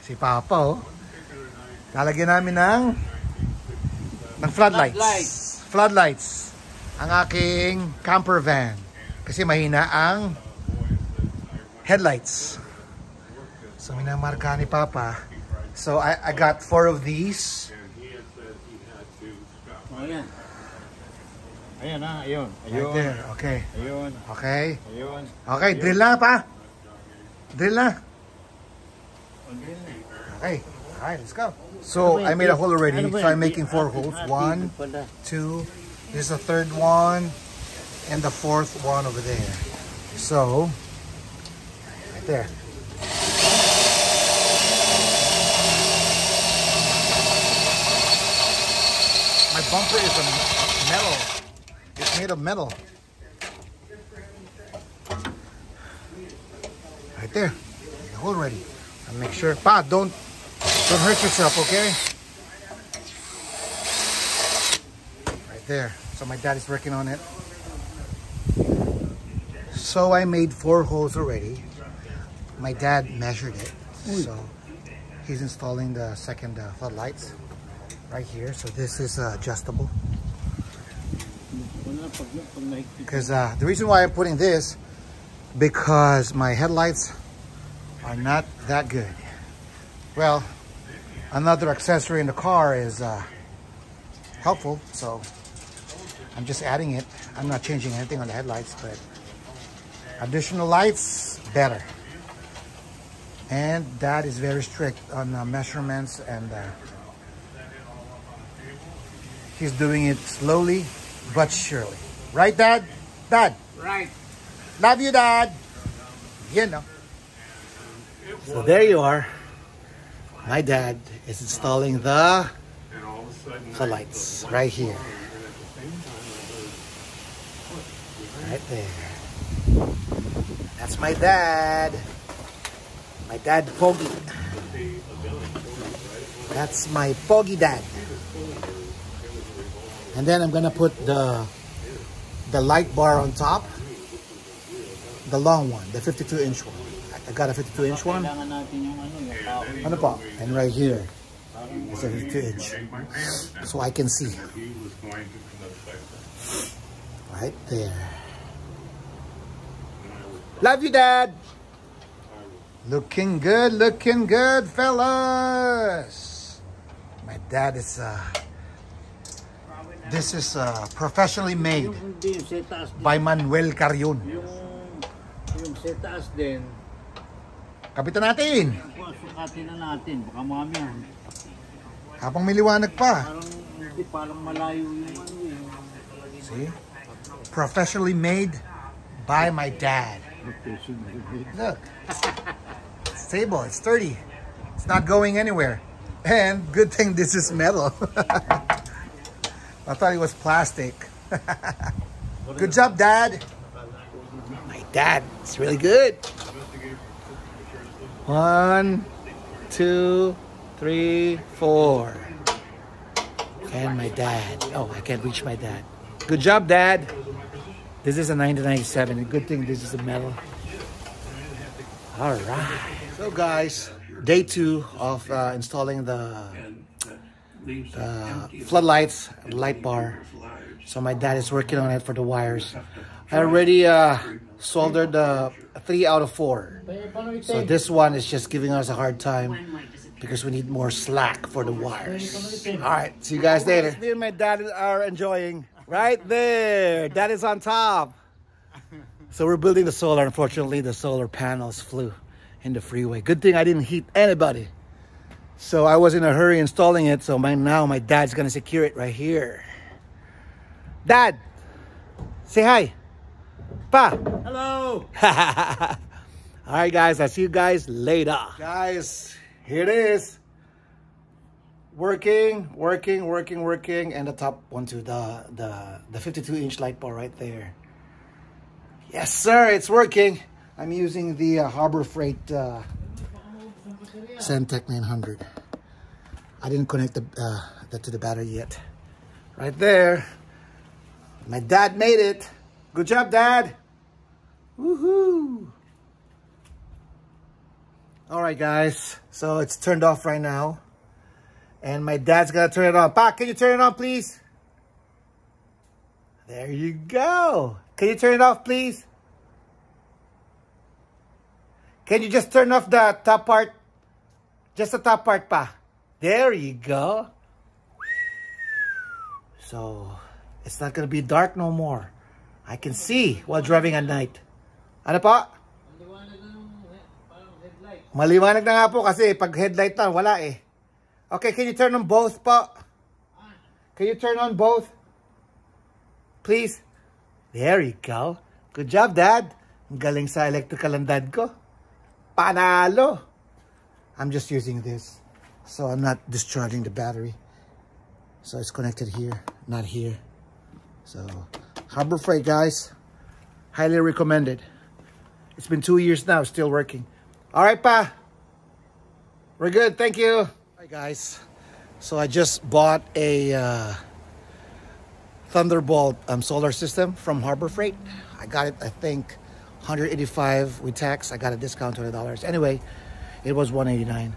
Si Papa, oh. Lalagyan namin ng floodlights. Floodlights. Ang aking camper van. Kasi mahina ang headlights. So, minamarka ni Papa. So, I got 4 of these. Ayan. Ayan na, ayun. Ayun. Right there, okay. Ayun. Okay. Ayun. Okay, drill na pa. Drill na. Okay. Alright, let's go. So, I made a hole already. So, I'm making 4 holes. 1, 2, this is the 3rd one, and the 4th one over there. So, right there. My bumper is a metal. It's made of metal. Right there. The hole ready. And make sure, Pa, don't hurt yourself, okay? Right there. So my dad is working on it. So I made 4 holes already. My dad measured it. So he's installing the second floodlights right here. So this is adjustable. Because the reason why I'm putting this, because my headlights are not that good. Well, another accessory in the car is helpful, so I'm just adding it. I'm not changing anything on the headlights, but additional lights, better. And Dad is very strict on measurements, and he's doing it slowly but surely. Right, Dad? Dad? Right. Love you, Dad. You know. So there you are. My dad is installing the lights right here. Right there. That's my dad. My dad Foggy. That's my Foggy dad. And then I'm gonna put the light bar on top. The long one, the 52-inch one. I got a 52-inch one. Ano pa? And right here, it's a 52-inch. So I can see. Right there. Love you, Dad. Looking good, fellas. My dad is, this is professionally made by Manuel Carrion. Yung sa taas din. Kapitan natin. Sukatin na natin. Baka mamaya. Habang may liwanag pa. Parang malayo yung ano eh. See? Professionally made by my dad. Look. It's stable. It's sturdy. It's not going anywhere. And good thing this is metal. I thought it was plastic. Good job, Dad. My dad, it's really good. 1, 2, 3, 4. And my dad. Oh, I can't reach my dad. Good job, Dad. This is a 1997. Good thing this is a metal. All right. So, guys, day 2 of installing the floodlights, light bar. So my dad is working on it for the wires. I already soldered 3 out of 4. So this one is just giving us a hard time because we need more slack for the wires. All right, see you guys later. Me and my dad are enjoying right there. Dad is on top. So we're building the solar. Unfortunately, the solar panels flew in the freeway. Good thing I didn't hit anybody. So I was in a hurry installing it. So now my dad's gonna secure it right here. Dad, say hi. Pa. Hello. All right, guys. I'll see you guys later. Guys, here it is. Working. And the top one too, the 52-inch light bar right there. Yes, sir. It's working. I'm using the Harbor Freight Centec 900. I didn't connect that to the battery yet. Right there. My dad made it. Good job, Dad. Woohoo. All right, guys. So it's turned off right now. And my dad's gonna turn it on. Pa, can you turn it on, please? There you go. Can you turn it off, please? Can you just turn off the top part? Just the top part, pa. There you go. So, it's not gonna be dark no more. I can see while driving at night. Ano pa? Maliwanag na nga po kasi pag headlight na, wala eh. Okay, can you turn on both po? Can you turn on both? Please? There you go. Good job, Dad. Ang galing sa electrical ang dad ko. Panalo! I'm just using this. So I'm not discharging the battery. So it's connected here, not here. So, Harbor Freight, guys. Highly recommended. It's been 2 years now, still working. All right, pa. We're good, thank you. All right, guys. So I just bought a Thunderbolt solar system from Harbor Freight. I got it, I think, $185 with tax. I got a discount, $20. Anyway, it was $189.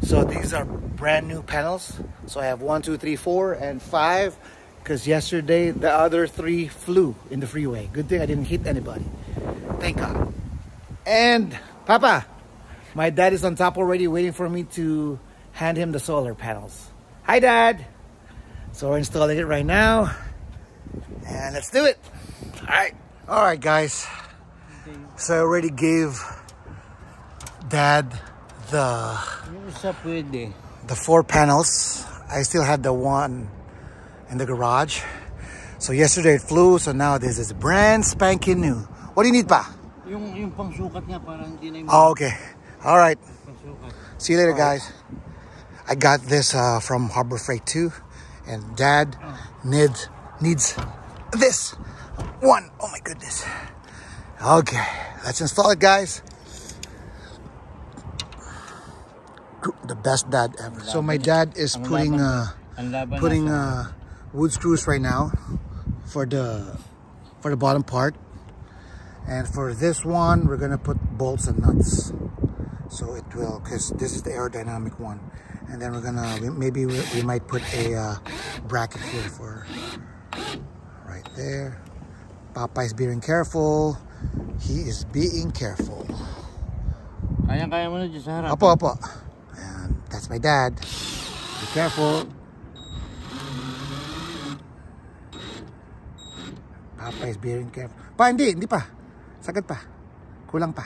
So these are brand new panels. So I have 1, 2, 3, 4, and 5. Because yesterday, the other 3 flew in the freeway. Good thing I didn't hit anybody. Thank God. And, Papa, my dad is on top already waiting for me to hand him the solar panels. Hi, Dad. So we're installing it right now. And let's do it. All right. All right, guys. So I already gave Dad the 4 panels. I still had the one in the garage. So yesterday it flew, so now this is brand spanking new. What do you need, pa? Yung pangsukat niya para hindi na yung... Oh, okay. All right. Pangsukat. See you later, guys. I got this from Harbor Freight too, and Dad needs this one. Oh my goodness. Okay, let's install it, guys. The best dad ever. So my dad is putting wood screws right now for the bottom part, and for this one we're gonna put bolts and nuts, so it will, because this is the aerodynamic one, and then we're gonna maybe we might put a bracket here for right there. Papa is being careful. He is being careful. Kaya mo na dyan sa harap. Apo. And that's my dad. Be careful. Papa is being careful. Pa, hindi pa. Sagad pa. Kulang pa.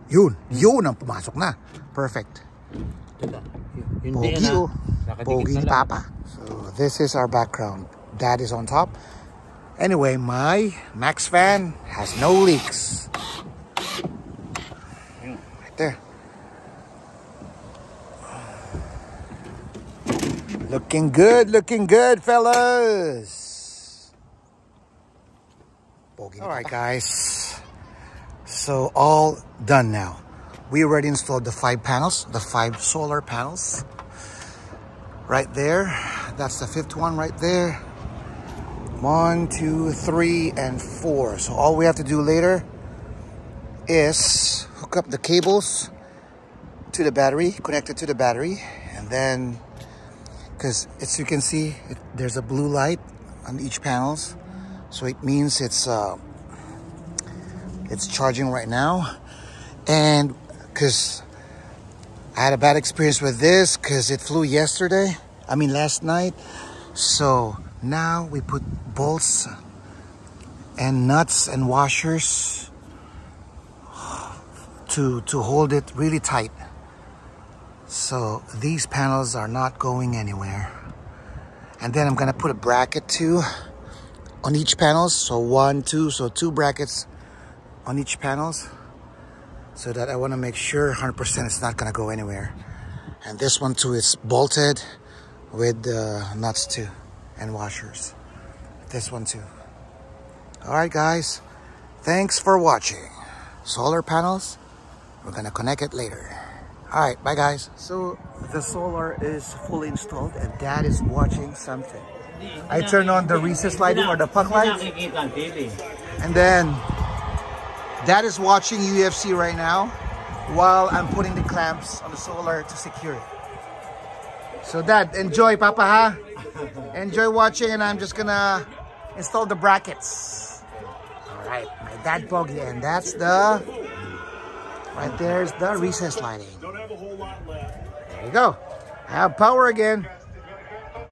Yun ang pumasok na. Perfect. Pogi, oh. Pogi ni Papa. So this is our background. Dad is on top. Anyway, my Max fan has no leaks. Right there. Looking good, fellas. Alright, guys. So, all done now. We already installed the 5 panels, the 5 solar panels. Right there. That's the 5th one right there. 1, 2, 3, and 4. So all we have to do later is hook up the cables to the battery, connect it to the battery, and then, because as you can see, there's a blue light on each panels, so it means it's charging right now. And because I had a bad experience with this because it flew last night, so now we put bolts and nuts and washers to hold it really tight. So these panels are not going anywhere. And then I'm gonna put a bracket too on each panels. So 1, 2, so 2 brackets on each panels, so that I wanna make sure 100% it's not gonna go anywhere. And this one too is bolted with nuts too and washers. This one too. All right, guys, thanks for watching. Solar panels, we're gonna connect it later. All right, bye, guys. So the solar is fully installed and Dad is watching something. I turn on the recess lighting or the puck lights, and then Dad is watching UFC right now. while I'm putting the clamps on the solar to secure it. So Dad, enjoy, Papa, ha? Enjoy watching, and I'm just gonna install the brackets. All right, my dad bogey, and that's the, right there's the recess lighting. There you go. I have power again.